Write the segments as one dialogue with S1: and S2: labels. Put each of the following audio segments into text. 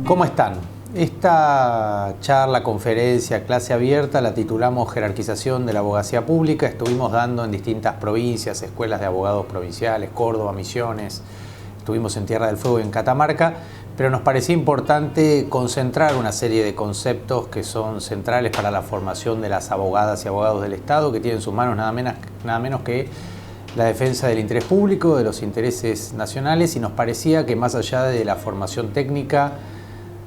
S1: ¿Cómo están? Esta charla, conferencia, clase abierta la titulamos Jerarquización de la Abogacía Pública. Estuvimos dando en distintas provincias, escuelas de abogados provinciales, Córdoba, Misiones, estuvimos en Tierra del Fuego y en Catamarca, pero nos parecía importante concentrar una serie de conceptos que son centrales para la formación de las abogadas y abogados del Estado, que tienen en sus manos nada menos que la defensa del interés público, de los intereses nacionales, y nos parecía que más allá de la formación técnica,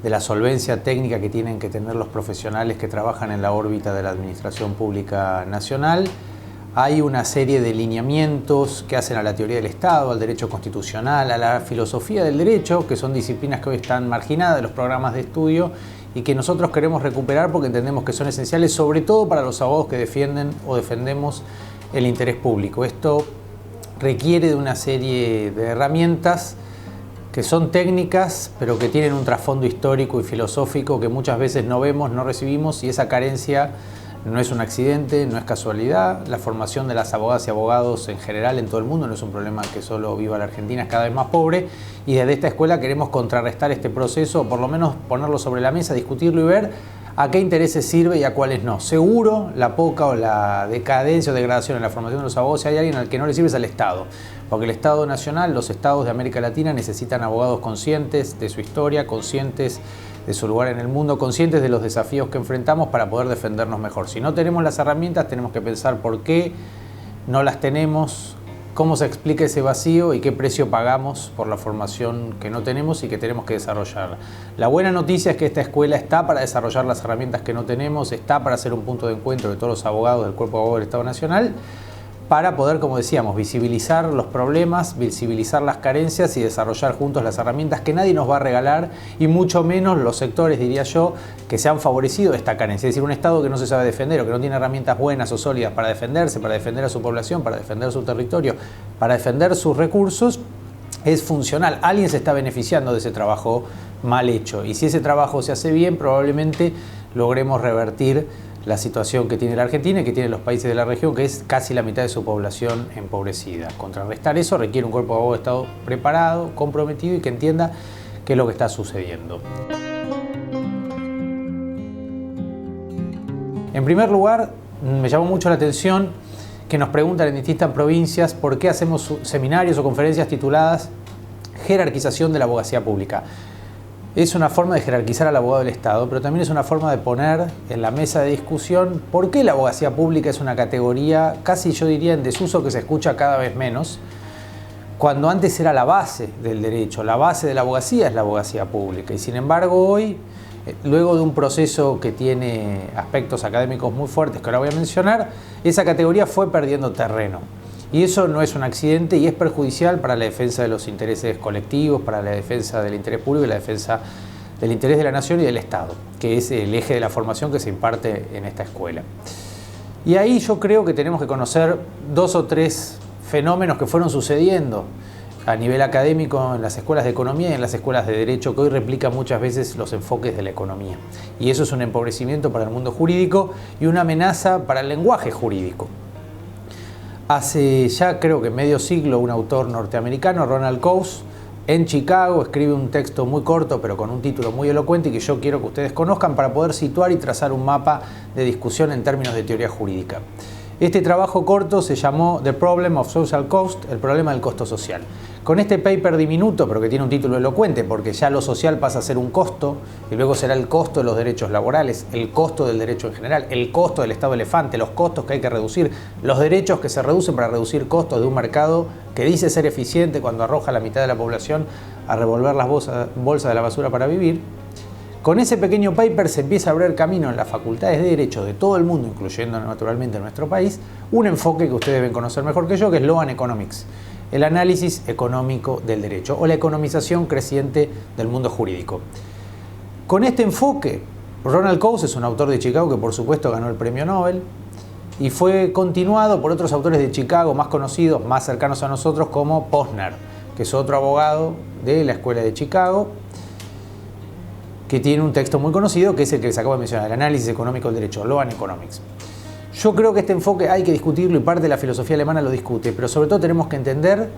S1: de la solvencia técnica que tienen que tener los profesionales que trabajan en la órbita de la Administración Pública Nacional, hay una serie de lineamientos que hacen a la teoría del Estado, al derecho constitucional, a la filosofía del derecho, que son disciplinas que hoy están marginadas de los programas de estudio y que nosotros queremos recuperar porque entendemos que son esenciales, sobre todo para los abogados que defienden o defendemos el interés público. Esto requiere de una serie de herramientas que son técnicas, pero que tienen un trasfondo histórico y filosófico que muchas veces no vemos, no recibimos, y esa carencia no es un accidente, no es casualidad. La formación de las abogadas y abogados en general en todo el mundo no es un problema que solo viva la Argentina, es cada vez más pobre, y desde esta escuela queremos contrarrestar este proceso, o por lo menos ponerlo sobre la mesa, discutirlo y ver a qué intereses sirve y a cuáles no. Seguro la poca o la decadencia o degradación en la formación de los abogados, si hay alguien al que no le sirve, es al Estado. Porque el Estado Nacional, los estados de América Latina necesitan abogados conscientes de su historia, conscientes de su lugar en el mundo, conscientes de los desafíos que enfrentamos para poder defendernos mejor. Si no tenemos las herramientas, tenemos que pensar por qué no las tenemos, cómo se explica ese vacío y qué precio pagamos por la formación que no tenemos y que tenemos que desarrollar. La buena noticia es que esta escuela está para desarrollar las herramientas que no tenemos, está para ser un punto de encuentro de todos los abogados del Cuerpo de Abogados del Estado Nacional, para poder, como decíamos, visibilizar los problemas, visibilizar las carencias y desarrollar juntos las herramientas que nadie nos va a regalar, y mucho menos los sectores, diría yo, que se han favorecido de esta carencia. Es decir, un Estado que no se sabe defender o que no tiene herramientas buenas o sólidas para defenderse, para defender a su población, para defender su territorio, para defender sus recursos, es funcional. Alguien se está beneficiando de ese trabajo mal hecho, y si ese trabajo se hace bien, probablemente logremos revertir la situación que tiene la Argentina y que tienen los países de la región, que es casi la mitad de su población empobrecida. Contrarrestar eso requiere un cuerpo de abogados de Estado preparado, comprometido y que entienda qué es lo que está sucediendo. En primer lugar, me llamó mucho la atención que nos preguntan en distintas provincias por qué hacemos seminarios o conferencias tituladas Jerarquización de la Abogacía Pública. Es una forma de jerarquizar al abogado del Estado, pero también es una forma de poner en la mesa de discusión por qué la abogacía pública es una categoría casi, yo diría, en desuso, que se escucha cada vez menos, cuando antes era la base del derecho. La base de la abogacía es la abogacía pública, y sin embargo hoy, luego de un proceso que tiene aspectos académicos muy fuertes que ahora voy a mencionar, esa categoría fue perdiendo terreno. Y eso no es un accidente y es perjudicial para la defensa de los intereses colectivos, para la defensa del interés público y la defensa del interés de la nación y del Estado, que es el eje de la formación que se imparte en esta escuela. Y ahí yo creo que tenemos que conocer dos o tres fenómenos que fueron sucediendo a nivel académico en las escuelas de economía y en las escuelas de derecho, que hoy replican muchas veces los enfoques de la economía. Y eso es un empobrecimiento para el mundo jurídico y una amenaza para el lenguaje jurídico. Hace ya creo que medio siglo, un autor norteamericano, Ronald Coase, en Chicago escribe un texto muy corto pero con un título muy elocuente y que yo quiero que ustedes conozcan para poder situar y trazar un mapa de discusión en términos de teoría jurídica. Este trabajo corto se llamó The Problem of Social Cost, el problema del costo social. Con este paper diminuto, pero que tiene un título elocuente, porque ya lo social pasa a ser un costo, y luego será el costo de los derechos laborales, el costo del derecho en general, el costo del Estado elefante, los costos que hay que reducir, los derechos que se reducen para reducir costos de un mercado que dice ser eficiente cuando arroja a la mitad de la población a revolver las bolsas de la basura para vivir. Con ese pequeño paper se empieza a abrir camino en las facultades de Derecho de todo el mundo, incluyendo naturalmente nuestro país, un enfoque que ustedes deben conocer mejor que yo, que es Law and Economics, el análisis económico del derecho o la economización creciente del mundo jurídico. Con este enfoque, Ronald Coase es un autor de Chicago que por supuesto ganó el premio Nobel y fue continuado por otros autores de Chicago más conocidos, más cercanos a nosotros, como Posner, que es otro abogado de la Escuela de Chicago, que tiene un texto muy conocido, que es el que les acabo de mencionar, el análisis económico del derecho, Law and Economics. Yo creo que este enfoque hay que discutirlo y parte de la filosofía alemana lo discute, pero sobre todo tenemos que entender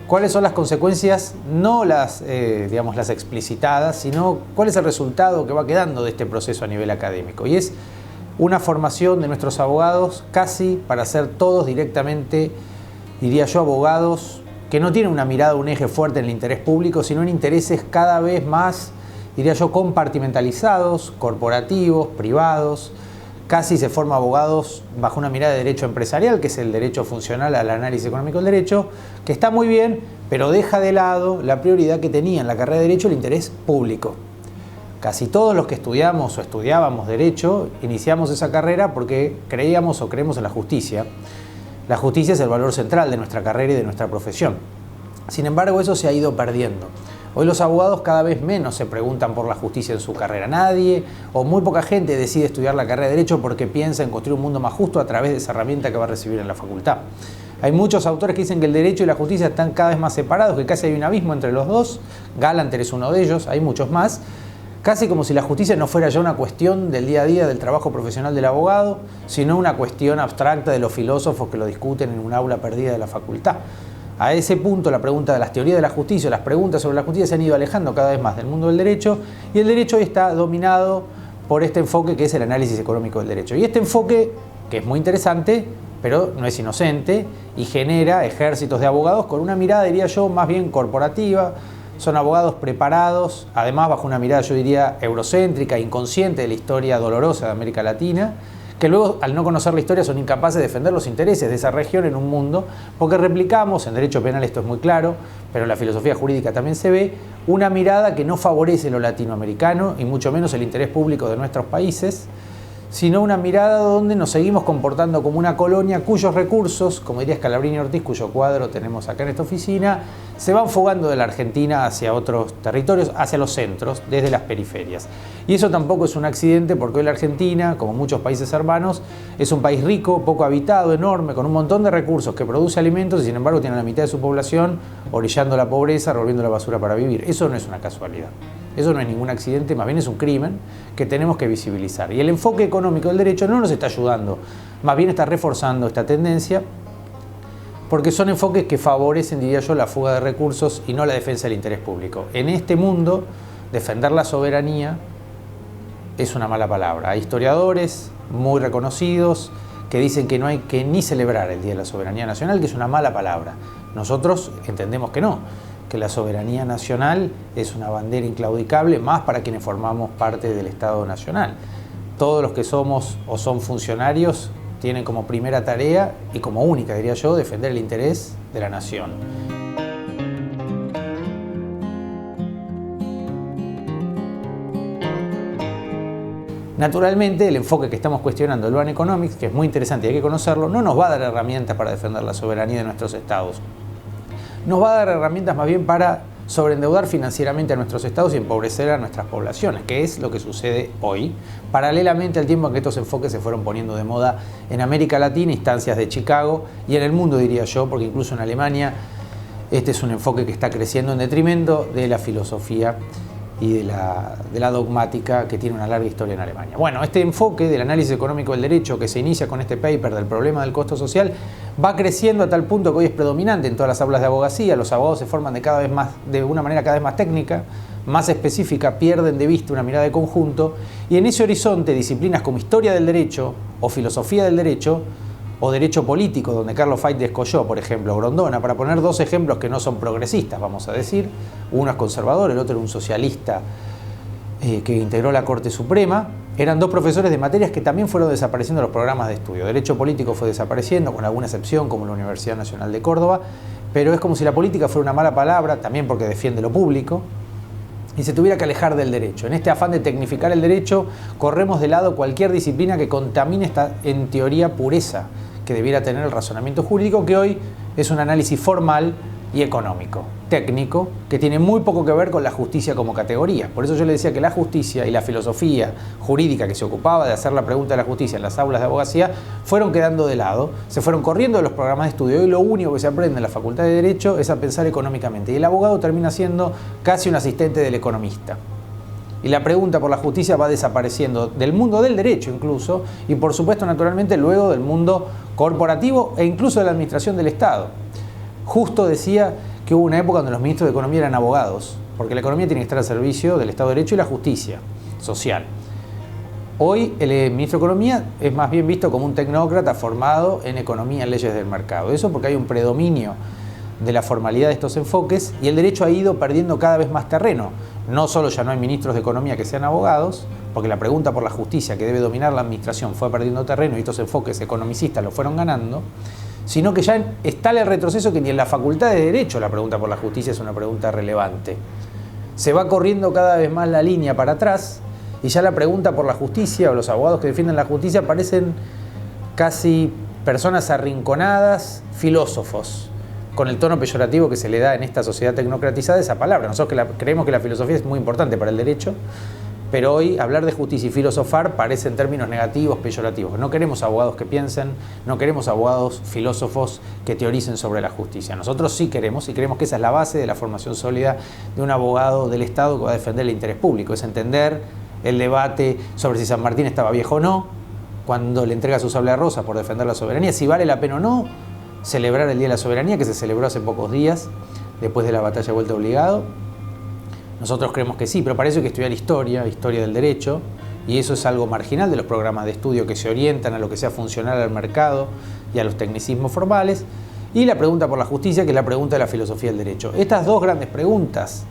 S1: cuáles son las consecuencias, no las, digamos, las explicitadas, sino cuál es el resultado que va quedando de este proceso a nivel académico. Y es una formación de nuestros abogados casi para ser todos directamente, diría yo, abogados que no tienen una mirada, un eje fuerte en el interés público, sino en intereses cada vez más, diría yo, compartimentalizados, corporativos, privados. Casi se forma abogados bajo una mirada de derecho empresarial, que es el derecho funcional al análisis económico del derecho, que está muy bien, pero deja de lado la prioridad que tenía en la carrera de derecho el interés público. Casi todos los que estudiamos o estudiábamos derecho, iniciamos esa carrera porque creíamos o creemos en la justicia. La justicia es el valor central de nuestra carrera y de nuestra profesión. Sin embargo, eso se ha ido perdiendo. Hoy los abogados cada vez menos se preguntan por la justicia en su carrera. Nadie o muy poca gente decide estudiar la carrera de Derecho porque piensa en construir un mundo más justo a través de esa herramienta que va a recibir en la facultad. Hay muchos autores que dicen que el derecho y la justicia están cada vez más separados, que casi hay un abismo entre los dos. Galanter es uno de ellos, hay muchos más. Casi como si la justicia no fuera ya una cuestión del día a día del trabajo profesional del abogado, sino una cuestión abstracta de los filósofos que lo discuten en un aula perdida de la facultad. A ese punto la pregunta de las teorías de la justicia, las preguntas sobre la justicia se han ido alejando cada vez más del mundo del derecho, y el derecho hoy está dominado por este enfoque que es el análisis económico del derecho. Y este enfoque, que es muy interesante, pero no es inocente, y genera ejércitos de abogados con una mirada, diría yo, más bien corporativa. Son abogados preparados, además bajo una mirada, yo diría, eurocéntrica, inconsciente de la historia dolorosa de América Latina, que luego, al no conocer la historia, son incapaces de defender los intereses de esa región en un mundo, porque replicamos, en derecho penal esto es muy claro, pero en la filosofía jurídica también se ve, una mirada que no favorece lo latinoamericano y mucho menos el interés público de nuestros países, sino una mirada donde nos seguimos comportando como una colonia cuyos recursos, como diría Scalabrini Ortiz, cuyo cuadro tenemos acá en esta oficina, se van fugando de la Argentina hacia otros territorios, hacia los centros, desde las periferias. Y eso tampoco es un accidente, porque hoy la Argentina, como muchos países hermanos, es un país rico, poco habitado, enorme, con un montón de recursos, que produce alimentos y sin embargo tiene la mitad de su población orillando la pobreza, revolviendo la basura para vivir. Eso no es una casualidad. Eso no es ningún accidente, más bien es un crimen que tenemos que visibilizar. Y el enfoque económico del derecho no nos está ayudando, más bien está reforzando esta tendencia, porque son enfoques que favorecen, diría yo, la fuga de recursos y no la defensa del interés público. En este mundo, defender la soberanía es una mala palabra. Hay historiadores muy reconocidos que dicen que no hay que ni celebrar el Día de la Soberanía Nacional, que es una mala palabra. Nosotros entendemos que no, que la soberanía nacional es una bandera inclaudicable, más para quienes formamos parte del Estado Nacional. Todos los que somos o son funcionarios tienen como primera tarea y como única, diría yo, defender el interés de la nación. Naturalmente, el enfoque que estamos cuestionando, el One Economics, que es muy interesante y hay que conocerlo, no nos va a dar herramientas para defender la soberanía de nuestros estados. Nos va a dar herramientas más bien para sobreendeudar financieramente a nuestros estados y empobrecer a nuestras poblaciones, que es lo que sucede hoy, paralelamente al tiempo en que estos enfoques se fueron poniendo de moda en América Latina, instancias de Chicago y en el mundo, diría yo, porque incluso en Alemania este es un enfoque que está creciendo en detrimento de la filosofía y de la dogmática que tiene una larga historia en Alemania. Bueno, este enfoque del análisis económico del derecho que se inicia con este paper del problema del costo social va creciendo a tal punto que hoy es predominante en todas las aulas de abogacía. Los abogados se forman de una manera cada vez más técnica, más específica, pierden de vista una mirada de conjunto, y en ese horizonte disciplinas como historia del derecho o filosofía del derecho o derecho político, donde Carlos Feit descolló, por ejemplo, Grondona, para poner dos ejemplos que no son progresistas, vamos a decir. Uno es conservador, el otro era un socialista que integró la Corte Suprema. Eran dos profesores de materias que también fueron desapareciendo los programas de estudio. Derecho político fue desapareciendo, con alguna excepción, como la Universidad Nacional de Córdoba, pero es como si la política fuera una mala palabra, también porque defiende lo público, y se tuviera que alejar del derecho. En este afán de tecnificar el derecho, corremos de lado cualquier disciplina que contamine esta, en teoría, pureza que debiera tener el razonamiento jurídico, que hoy es un análisis formal y económico, técnico, que tiene muy poco que ver con la justicia como categoría. Por eso yo le decía que la justicia y la filosofía jurídica que se ocupaba de hacer la pregunta de la justicia en las aulas de abogacía fueron quedando de lado, se fueron corriendo de los programas de estudio. Hoy lo único que se aprende en la Facultad de Derecho es a pensar económicamente, y el abogado termina siendo casi un asistente del economista. Y la pregunta por la justicia va desapareciendo del mundo del derecho incluso, y por supuesto, naturalmente, luego del mundo corporativo e incluso de la administración del Estado. Justo decía que hubo una época donde los ministros de Economía eran abogados, porque la economía tiene que estar al servicio del Estado de Derecho y la justicia social. Hoy el ministro de Economía es más bien visto como un tecnócrata formado en economía, en leyes del mercado. Eso porque hay un predominio de la formalidad de estos enfoques y el derecho ha ido perdiendo cada vez más terreno. No solo ya no hay ministros de Economía que sean abogados, porque la pregunta por la justicia que debe dominar la administración fue perdiendo terreno y estos enfoques economicistas lo fueron ganando, sino que ya está el retroceso que ni en la facultad de Derecho la pregunta por la justicia es una pregunta relevante. Se va corriendo cada vez más la línea para atrás y ya la pregunta por la justicia o los abogados que defienden la justicia parecen casi personas arrinconadas, filósofos, con el tono peyorativo que se le da en esta sociedad tecnocratizada esa palabra. Nosotros creemos que la filosofía es muy importante para el derecho, pero hoy hablar de justicia y filosofar parece en términos negativos, peyorativos. No queremos abogados que piensen, no queremos abogados filósofos que teoricen sobre la justicia. Nosotros sí queremos, y creemos que esa es la base de la formación sólida de un abogado del Estado que va a defender el interés público, es entender el debate sobre si San Martín estaba viejo o no, cuando le entrega su sable rosa por defender la soberanía, si vale la pena o no celebrar el Día de la Soberanía, que se celebró hace pocos días, después de la batalla de Vuelta Obligado. Nosotros creemos que sí, pero para eso hay que estudiar historia del derecho, y eso es algo marginal de los programas de estudio que se orientan a lo que sea funcional al mercado y a los tecnicismos formales, y la pregunta por la justicia, que es la pregunta de la filosofía del derecho. Estas dos grandes preguntas,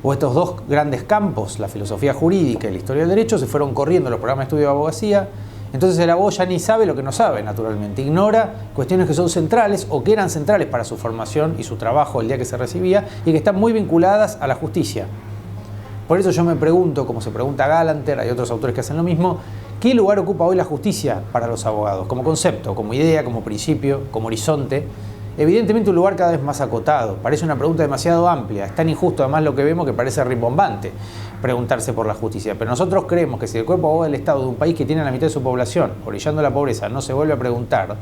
S1: o estos dos grandes campos, la filosofía jurídica y la historia del derecho, se fueron corriendo en los programas de estudio de abogacía. Entonces el abogado ya ni sabe lo que no sabe, naturalmente. Ignora cuestiones que son centrales o que eran centrales para su formación y su trabajo el día que se recibía y que están muy vinculadas a la justicia. Por eso yo me pregunto, como se pregunta Galanter, hay otros autores que hacen lo mismo, ¿qué lugar ocupa hoy la justicia para los abogados? Como concepto, como idea, como principio, como horizonte. Evidentemente un lugar cada vez más acotado. Parece una pregunta demasiado amplia. Es tan injusto además lo que vemos que parece rimbombante preguntarse por la justicia. Pero nosotros creemos que si el cuerpo abogado del Estado de un país que tiene a la mitad de su población orillando la pobreza no se vuelve a preguntar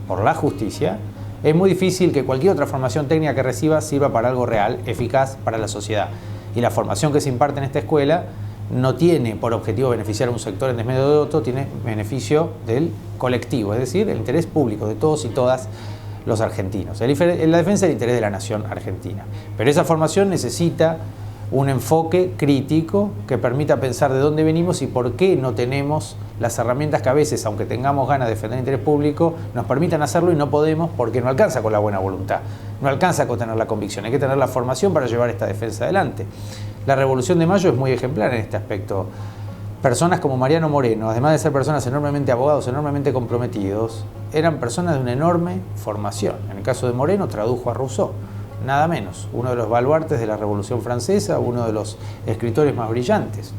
S1: por la justicia, es muy difícil que cualquier otra formación técnica que reciba sirva para algo real, eficaz para la sociedad. Y la formación que se imparte en esta escuela no tiene por objetivo beneficiar a un sector en desmedro de otro, tiene beneficio del colectivo, es decir, el interés público de todos y todas los argentinos, en la defensa del interés de la nación argentina. Pero esa formación necesita un enfoque crítico que permita pensar de dónde venimos y por qué no tenemos las herramientas que a veces, aunque tengamos ganas de defender el interés público, nos permitan hacerlo y no podemos porque no alcanza con la buena voluntad, no alcanza con tener la convicción, hay que tener la formación para llevar esta defensa adelante. La Revolución de Mayo es muy ejemplar en este aspecto. Personas como Mariano Moreno, además de ser personas enormemente abogados, enormemente comprometidos, eran personas de una enorme formación. En el caso de Moreno tradujo a Rousseau, nada menos, uno de los baluartes de la Revolución Francesa, uno de los escritores más brillantes,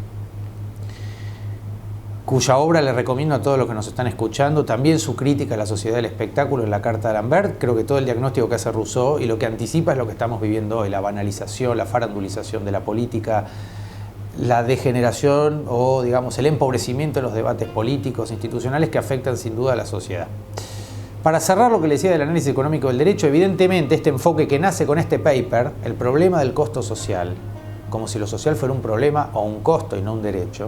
S1: cuya obra le recomiendo a todos los que nos están escuchando, también su crítica a la sociedad del espectáculo en la Carta de Lambert. Creo que todo el diagnóstico que hace Rousseau y lo que anticipa es lo que estamos viviendo hoy, la banalización, la farandulización de la política, la degeneración o, digamos, el empobrecimiento de los debates políticos, institucionales que afectan sin duda a la sociedad. Para cerrar lo que le decía del análisis económico del derecho, evidentemente este enfoque que nace con este paper, el problema del costo social, como si lo social fuera un problema o un costo y no un derecho,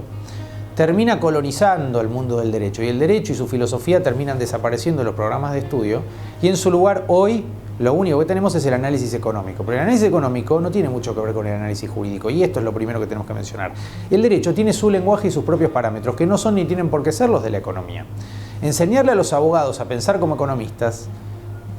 S1: termina colonizando el mundo del derecho y el derecho y su filosofía terminan desapareciendo en los programas de estudio y en su lugar hoy lo único que tenemos es el análisis económico. Pero el análisis económico no tiene mucho que ver con el análisis jurídico y esto es lo primero que tenemos que mencionar. El derecho tiene su lenguaje y sus propios parámetros que no son ni tienen por qué ser los de la economía. Enseñarle a los abogados a pensar como economistas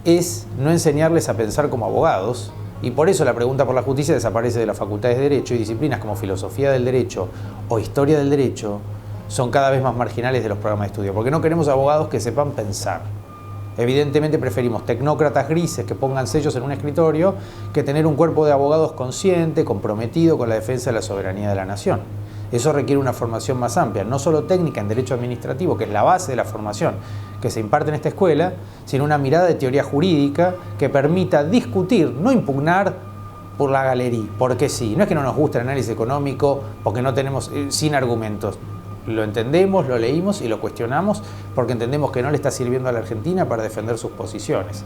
S1: es no enseñarles a pensar como abogados y por eso la pregunta por la justicia desaparece de las facultades de Derecho y disciplinas como filosofía del derecho o historia del derecho son cada vez más marginales de los programas de estudio porque no queremos abogados que sepan pensar. Evidentemente preferimos tecnócratas grises que pongan sellos en un escritorio que tener un cuerpo de abogados consciente, comprometido con la defensa de la soberanía de la nación. Eso requiere una formación más amplia, no solo técnica en derecho administrativo, que es la base de la formación que se imparte en esta escuela, sino una mirada de teoría jurídica que permita discutir, no impugnar por la galería, porque sí. No es que no nos guste el análisis económico porque no tenemos, sin argumentos. Lo entendemos, lo leímos y lo cuestionamos porque entendemos que no le está sirviendo a la Argentina para defender sus posiciones.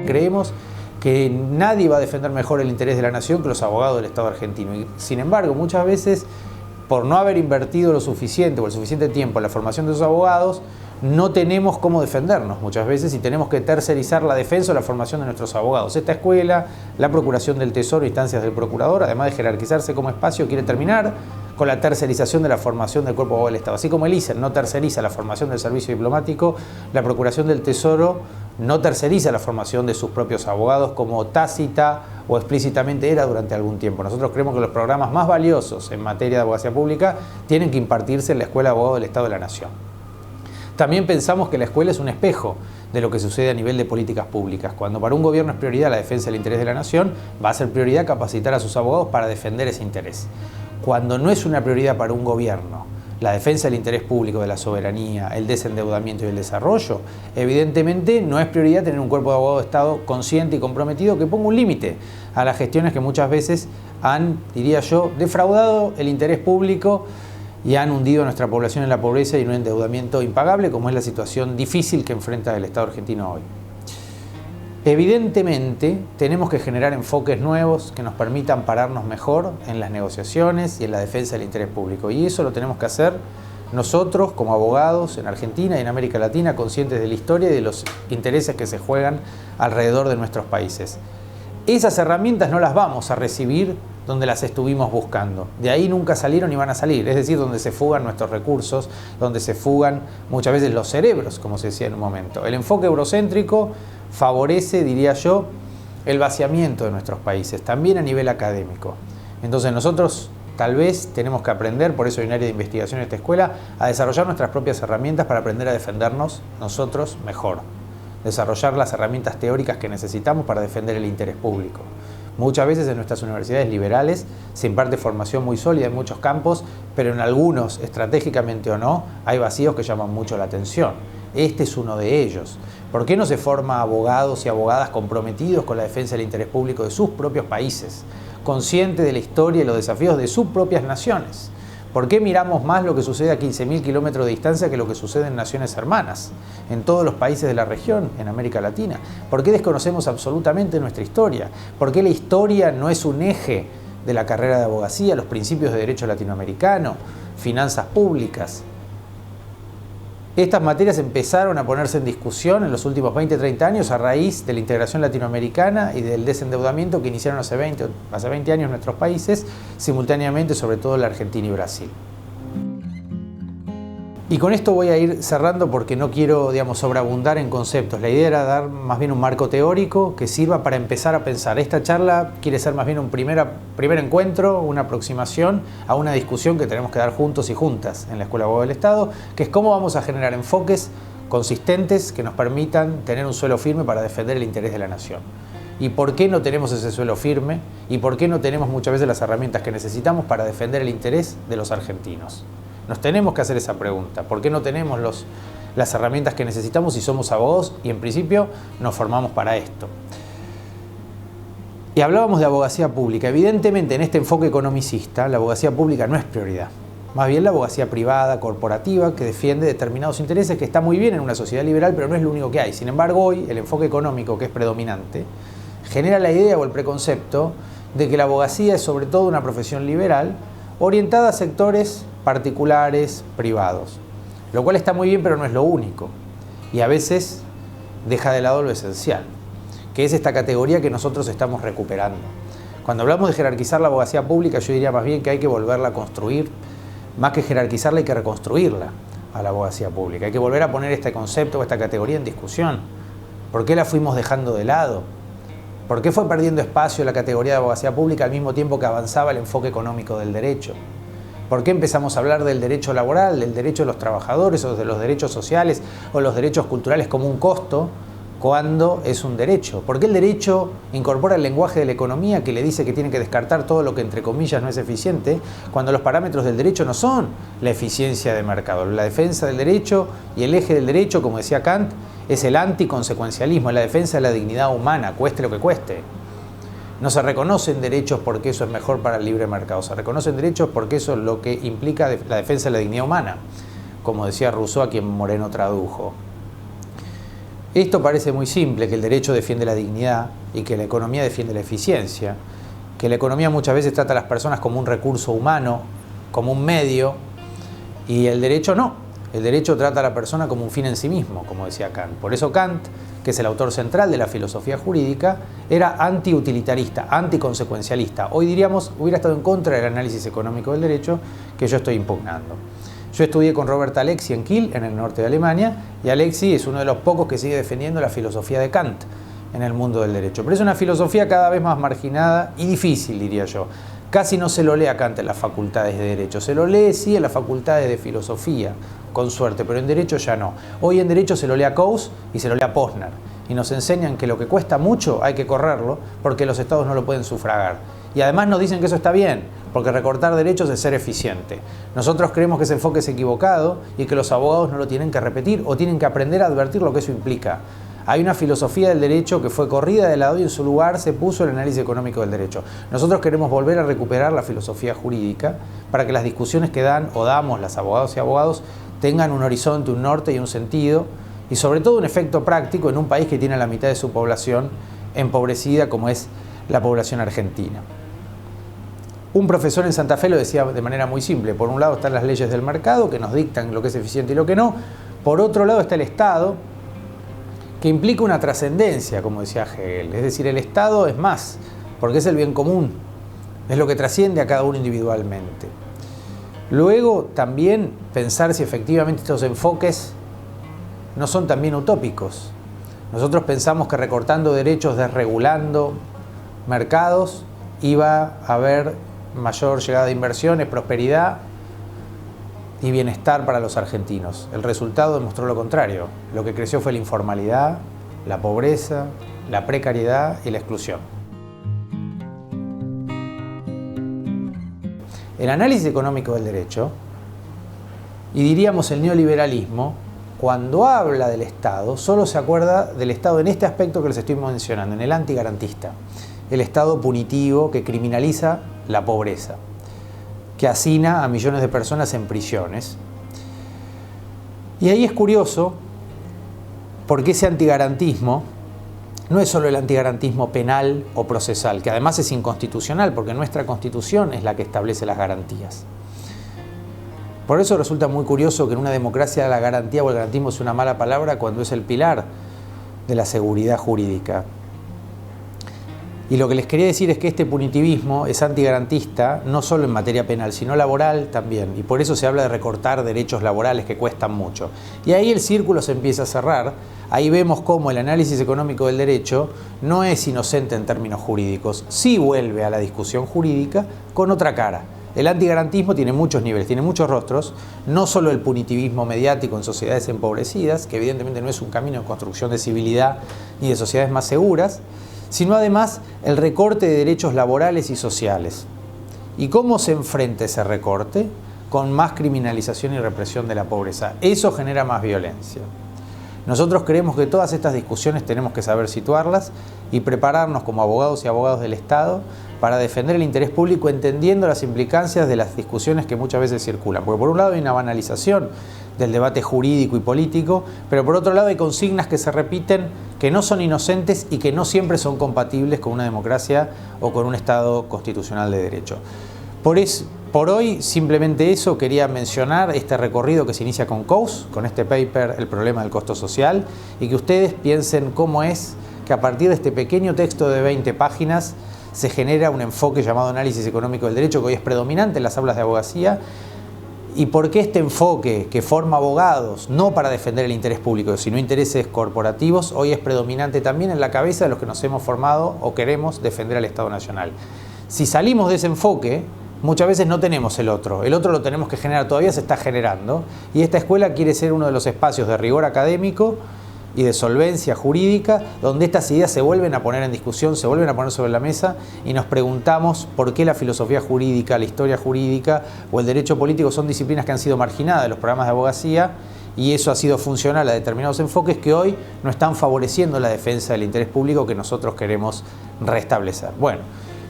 S1: Creemos que nadie va a defender mejor el interés de la nación que los abogados del Estado argentino. Y, sin embargo, muchas veces, por no haber invertido lo suficiente o el suficiente tiempo en la formación de esos abogados, no tenemos cómo defendernos muchas veces y tenemos que tercerizar la defensa o la formación de nuestros abogados. Esta escuela, la Procuración del Tesoro, instancias del Procurador, además de jerarquizarse como espacio, quiere terminar con la tercerización de la formación del Cuerpo de Abogados del Estado. Así como el ISER no terceriza la formación del servicio diplomático, la Procuración del Tesoro no terceriza la formación de sus propios abogados como tácita o explícitamente era durante algún tiempo. Nosotros creemos que los programas más valiosos en materia de abogacía pública tienen que impartirse en la Escuela de Abogados del Estado de la Nación. También pensamos que la escuela es un espejo de lo que sucede a nivel de políticas públicas. Cuando para un gobierno es prioridad la defensa del interés de la nación, va a ser prioridad capacitar a sus abogados para defender ese interés. Cuando no es una prioridad para un gobierno la defensa del interés público, de la soberanía, el desendeudamiento y el desarrollo, evidentemente no es prioridad tener un cuerpo de abogados de Estado consciente y comprometido que ponga un límite a las gestiones que muchas veces han, diría yo, defraudado el interés público y han hundido a nuestra población en la pobreza y en un endeudamiento impagable, como es la situación difícil que enfrenta el Estado argentino hoy. Evidentemente, tenemos que generar enfoques nuevos que nos permitan pararnos mejor en las negociaciones y en la defensa del interés público. Y eso lo tenemos que hacer nosotros, como abogados en Argentina y en América Latina, conscientes de la historia y de los intereses que se juegan alrededor de nuestros países. Esas herramientas no las vamos a recibir donde las estuvimos buscando. De ahí nunca salieron ni van a salir, es decir, donde se fugan nuestros recursos, donde se fugan muchas veces los cerebros, como se decía en un momento. El enfoque eurocéntrico favorece, diría yo, el vaciamiento de nuestros países, también a nivel académico. Entonces nosotros tal vez tenemos que aprender, por eso hay un área de investigación en esta escuela, a desarrollar nuestras propias herramientas para aprender a defendernos nosotros mejor. Desarrollar las herramientas teóricas que necesitamos para defender el interés público. Muchas veces en nuestras universidades liberales se imparte formación muy sólida en muchos campos, pero en algunos, estratégicamente o no, hay vacíos que llaman mucho la atención. Este es uno de ellos. ¿Por qué no se forma abogados y abogadas comprometidos con la defensa del interés público de sus propios países, conscientes de la historia y los desafíos de sus propias naciones? ¿Por qué miramos más lo que sucede a 15.000 kilómetros de distancia que lo que sucede en naciones hermanas, en todos los países de la región, en América Latina? ¿Por qué desconocemos absolutamente nuestra historia? ¿Por qué la historia no es un eje de la carrera de abogacía, los principios de derecho latinoamericano, finanzas públicas? Estas materias empezaron a ponerse en discusión en los últimos 20-30 años a raíz de la integración latinoamericana y del desendeudamiento que iniciaron hace 20 años en nuestros países, simultáneamente sobre todo en la Argentina y Brasil. Y con esto voy a ir cerrando porque no quiero, sobreabundar en conceptos. La idea era dar más bien un marco teórico que sirva para empezar a pensar. Esta charla quiere ser más bien un primer encuentro, una aproximación a una discusión que tenemos que dar juntos y juntas en la Escuela de Abogados del Estado, que es cómo vamos a generar enfoques consistentes que nos permitan tener un suelo firme para defender el interés de la nación. ¿Y por qué no tenemos ese suelo firme? ¿Y por qué no tenemos muchas veces las herramientas que necesitamos para defender el interés de los argentinos? Nos tenemos que hacer esa pregunta. ¿Por qué no tenemos las herramientas que necesitamos si somos abogados y en principio nos formamos para esto? Y hablábamos de abogacía pública. Evidentemente en este enfoque economicista la abogacía pública no es prioridad. Más bien la abogacía privada, corporativa, que defiende determinados intereses, que está muy bien en una sociedad liberal, pero no es lo único que hay. Sin embargo, hoy el enfoque económico, que es predominante, genera la idea o el preconcepto de que la abogacía es sobre todo una profesión liberal orientada a sectores particulares, privados. Lo cual está muy bien, pero no es lo único. Y a veces deja de lado lo esencial, que es esta categoría que nosotros estamos recuperando. Cuando hablamos de jerarquizar la abogacía pública, yo diría más bien que hay que volverla a construir. Más que jerarquizarla, hay que reconstruirla a la abogacía pública. Hay que volver a poner este concepto o esta categoría en discusión. ¿Por qué la fuimos dejando de lado? ¿Por qué fue perdiendo espacio la categoría de abogacía pública al mismo tiempo que avanzaba el enfoque económico del derecho? ¿Por qué empezamos a hablar del derecho laboral, del derecho de los trabajadores o de los derechos sociales o los derechos culturales como un costo cuando es un derecho? ¿Por qué el derecho incorpora el lenguaje de la economía que le dice que tiene que descartar todo lo que entre comillas no es eficiente cuando los parámetros del derecho no son la eficiencia de mercado? La defensa del derecho y el eje del derecho, como decía Kant, es el anticonsecuencialismo, es la defensa de la dignidad humana, cueste lo que cueste. No se reconocen derechos porque eso es mejor para el libre mercado, se reconocen derechos porque eso es lo que implica la defensa de la dignidad humana, como decía Rousseau, a quien Moreno tradujo. Esto parece muy simple, que el derecho defiende la dignidad y que la economía defiende la eficiencia, que la economía muchas veces trata a las personas como un recurso humano, como un medio, y el derecho no. El derecho trata a la persona como un fin en sí mismo, como decía Kant. Por eso Kant, que es el autor central de la filosofía jurídica, era antiutilitarista, anticonsecuencialista. Hoy diríamos, hubiera estado en contra del análisis económico del derecho que yo estoy impugnando. Yo estudié con Robert Alexy en Kiel, en el norte de Alemania, y Alexy es uno de los pocos que sigue defendiendo la filosofía de Kant en el mundo del derecho. Pero es una filosofía cada vez más marginada y difícil, diría yo. Casi no se lo lee a Kant en las facultades de Derecho, se lo lee sí en las facultades de Filosofía, con suerte, pero en Derecho ya no. Hoy en Derecho se lo lee a Coase y se lo lee a Posner, y nos enseñan que lo que cuesta mucho hay que correrlo porque los estados no lo pueden sufragar. Y además nos dicen que eso está bien, porque recortar derechos es ser eficiente. Nosotros creemos que ese enfoque es equivocado y que los abogados no lo tienen que repetir o tienen que aprender a advertir lo que eso implica. Hay una filosofía del derecho que fue corrida de lado y en su lugar se puso el análisis económico del derecho. Nosotros queremos volver a recuperar la filosofía jurídica para que las discusiones que dan o damos las abogados y abogados tengan un horizonte, un norte y un sentido, y sobre todo un efecto práctico en un país que tiene la mitad de su población empobrecida como es la población argentina. Un profesor en Santa Fe lo decía de manera muy simple: por un lado están las leyes del mercado que nos dictan lo que es eficiente y lo que no, por otro lado está el Estado, que implica una trascendencia, como decía Hegel. Es decir, el Estado es más, porque es el bien común, es lo que trasciende a cada uno individualmente. Luego, también pensar si efectivamente estos enfoques no son también utópicos. Nosotros pensamos que recortando derechos, desregulando mercados, iba a haber mayor llegada de inversiones, prosperidad y bienestar para los argentinos. El resultado demostró lo contrario. Lo que creció fue la informalidad, la pobreza, la precariedad y la exclusión. El análisis económico del derecho, y diríamos el neoliberalismo, cuando habla del Estado, solo se acuerda del Estado en este aspecto que les estoy mencionando, en el antigarantista. El Estado punitivo que criminaliza la pobreza, que hacina a millones de personas en prisiones. Y ahí es curioso, porque ese antigarantismo no es solo el antigarantismo penal o procesal, que además es inconstitucional, porque nuestra Constitución es la que establece las garantías. Por eso resulta muy curioso que en una democracia la garantía o el garantismo es una mala palabra cuando es el pilar de la seguridad jurídica. Y lo que les quería decir es que este punitivismo es antigarantista no solo en materia penal, sino laboral también. Y por eso se habla de recortar derechos laborales que cuestan mucho. Y ahí el círculo se empieza a cerrar. Ahí vemos cómo el análisis económico del derecho no es inocente en términos jurídicos. Sí vuelve a la discusión jurídica con otra cara. El antigarantismo tiene muchos niveles, tiene muchos rostros. No solo el punitivismo mediático en sociedades empobrecidas, que evidentemente no es un camino de construcción de civilidad ni de sociedades más seguras, sino además el recorte de derechos laborales y sociales. ¿Y cómo se enfrenta ese recorte? Con más criminalización y represión de la pobreza. Eso genera más violencia. Nosotros creemos que todas estas discusiones tenemos que saber situarlas y prepararnos como abogados y abogados del Estado para defender el interés público entendiendo las implicancias de las discusiones que muchas veces circulan. Porque por un lado hay una banalización del debate jurídico y político, pero por otro lado hay consignas que se repiten que no son inocentes y que no siempre son compatibles con una democracia o con un Estado constitucional de derecho. Por hoy, simplemente eso, quería mencionar este recorrido que se inicia con Coase, con este paper, El problema del costo social, y que ustedes piensen cómo es que a partir de este pequeño texto de 20 páginas se genera un enfoque llamado análisis económico del derecho, que hoy es predominante en las aulas de abogacía, y por qué este enfoque que forma abogados, no para defender el interés público, sino intereses corporativos, hoy es predominante también en la cabeza de los que nos hemos formado o queremos defender al Estado Nacional. Si salimos de ese enfoque, muchas veces no tenemos el otro lo tenemos que generar, todavía se está generando, y esta escuela quiere ser uno de los espacios de rigor académico y de solvencia jurídica, donde estas ideas se vuelven a poner en discusión, se vuelven a poner sobre la mesa y nos preguntamos por qué la filosofía jurídica, la historia jurídica o el derecho político son disciplinas que han sido marginadas de los programas de abogacía, y eso ha sido funcional a determinados enfoques que hoy no están favoreciendo la defensa del interés público que nosotros queremos restablecer. Bueno,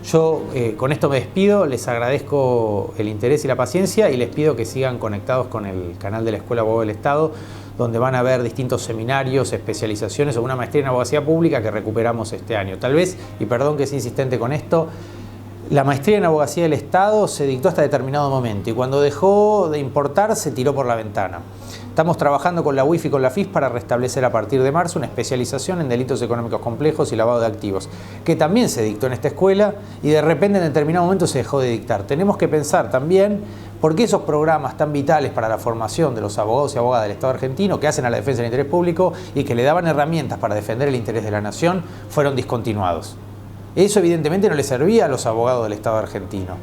S1: yo con esto me despido, les agradezco el interés y la paciencia y les pido que sigan conectados con el canal de la Escuela Abogado del Estado, donde van a ver distintos seminarios, especializaciones o una maestría en abogacía pública que recuperamos este año. Tal vez, y perdón que sea insistente con esto, La maestría en abogacía del Estado se dictó hasta determinado momento y cuando dejó de importar se tiró por la ventana. Estamos trabajando con la UIF y con la FIS para restablecer a partir de marzo una especialización en delitos económicos complejos y lavado de activos, que también se dictó en esta escuela y de repente en determinado momento se dejó de dictar. Tenemos que pensar también por qué esos programas tan vitales para la formación de los abogados y abogadas del Estado argentino, que hacen a la defensa del interés público y que le daban herramientas para defender el interés de la nación, fueron discontinuados. Eso evidentemente no le servía a los abogados del Estado argentino,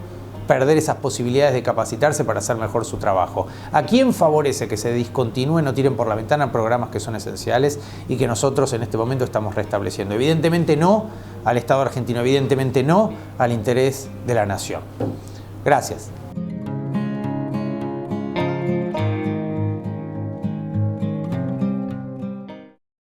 S1: perder esas posibilidades de capacitarse para hacer mejor su trabajo. ¿A quién favorece que se discontinúen o tiren por la ventana programas que son esenciales y que nosotros en este momento estamos restableciendo? Evidentemente no al Estado argentino, evidentemente no al interés de la nación. Gracias.